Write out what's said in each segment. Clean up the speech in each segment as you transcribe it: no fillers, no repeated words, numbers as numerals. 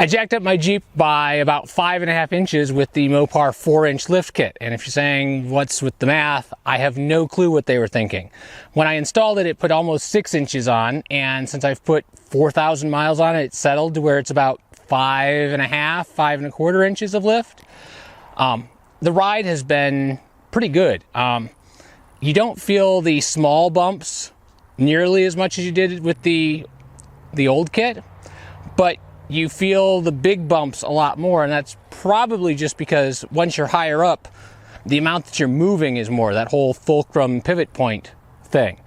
I jacked up my Jeep by about 5.5 inches with the Mopar 4-inch lift kit. And if you're saying, what's with the math? I have no clue what they were thinking. When I installed it, it put almost 6 inches on. And since I've put 4,000 miles on it, it's settled to where it's about 5.5, 5.25 inches of lift. The ride has been pretty good. You don't feel the small bumps nearly as much as you did with the old kit, but you feel the big bumps a lot more, and that's probably just because once you're higher up, the amount that you're moving is more, that whole fulcrum pivot point thing.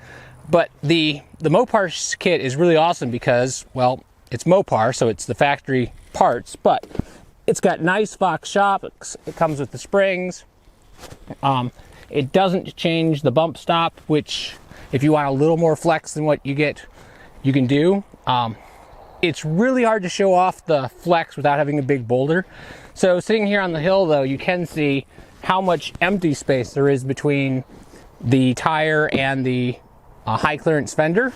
But the Mopar kit is really awesome because, well, it's Mopar, so it's the factory parts, but it's got nice Fox shocks. It comes with the springs. It doesn't change the bump stop, which if you want a little more flex than what you get, you can do. It's really hard to show off the flex without having a big boulder. So sitting here on the hill though, you can see how much empty space there is between the tire and the high clearance fender.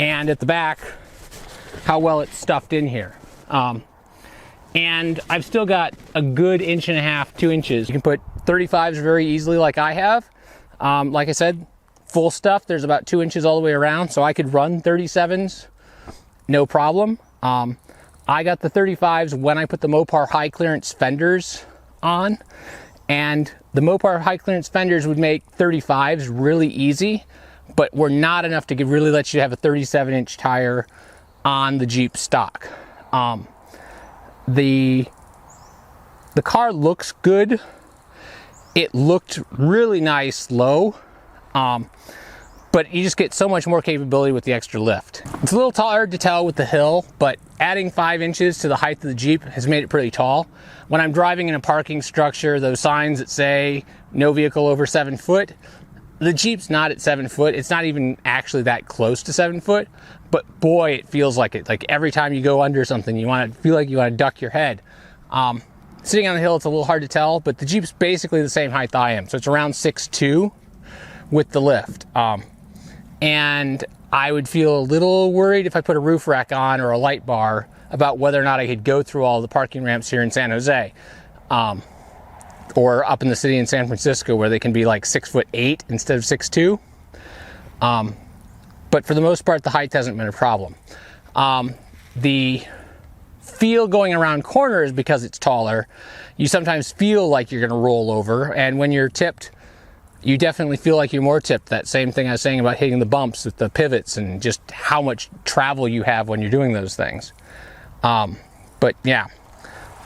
And at the back, how well it's stuffed in here. And I've still got a good 1.5 to 2 inches. You can put 35s very easily like I have. Like I said, full stuff, there's about 2 inches all the way around, so I could run 37s. No problem. I got the 35s when I put the Mopar high clearance fenders on, and the Mopar high clearance fenders would make 35s really easy, but were not enough to really let you have a 37-inch tire on the Jeep stock. The car looks good. It looked really nice low. But you just get so much more capability with the extra lift. It's a little hard to tell with the hill, but adding 5 inches to the height of the Jeep has made it pretty tall. When I'm driving in a parking structure, those signs that say no vehicle over 7 foot, the Jeep's not at 7 foot. It's not even actually that close to 7 foot, but boy, it feels like it. Like every time you go under something, you want to feel like you want to duck your head. Sitting on the hill, it's a little hard to tell, but the Jeep's basically the same height I am. So it's around 6'2" with the lift. And I would feel a little worried if I put a roof rack on or a light bar about whether or not I could go through all the parking ramps here in San Jose. Or up in the city in San Francisco where they can be like 6'8" instead of 6'2". But for the most part, the height hasn't been a problem. The feel going around corners, because it's taller, you sometimes feel like you're gonna roll over, and when you're tipped, you definitely feel like you're more tipped. That same thing I was saying about hitting the bumps with the pivots and just how much travel you have when you're doing those things. But yeah,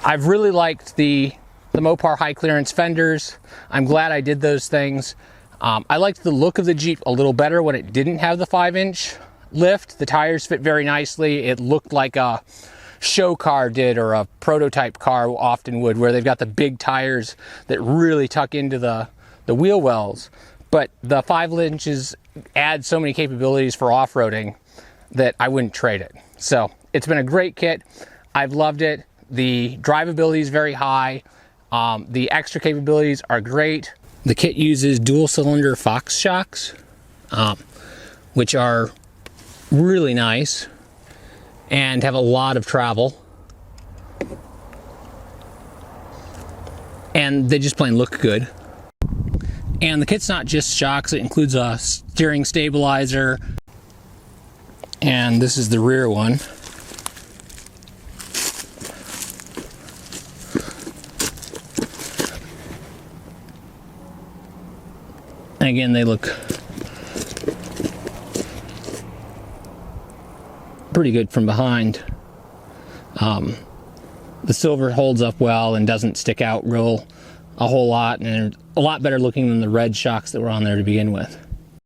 I've really liked the Mopar high clearance fenders. I'm glad I did those things. I liked the look of the Jeep a little better when it didn't have the 5-inch lift. The tires fit very nicely. It looked like a show car did, or a prototype car often would, where they've got the big tires that really tuck into the wheel wells. But the 5 inches add so many capabilities for off-roading that I wouldn't trade it. So it's been a great kit. I've loved it. The drivability is very high. The extra capabilities are great. The kit uses dual cylinder Fox shocks, which are really nice and have a lot of travel. And they just plain look good. And the kit's not just shocks, it includes a steering stabilizer. And this is the rear one. And again, they look pretty good from behind. The silver holds up well and doesn't stick out a whole lot, and a lot better looking than the red shocks that were on there to begin with.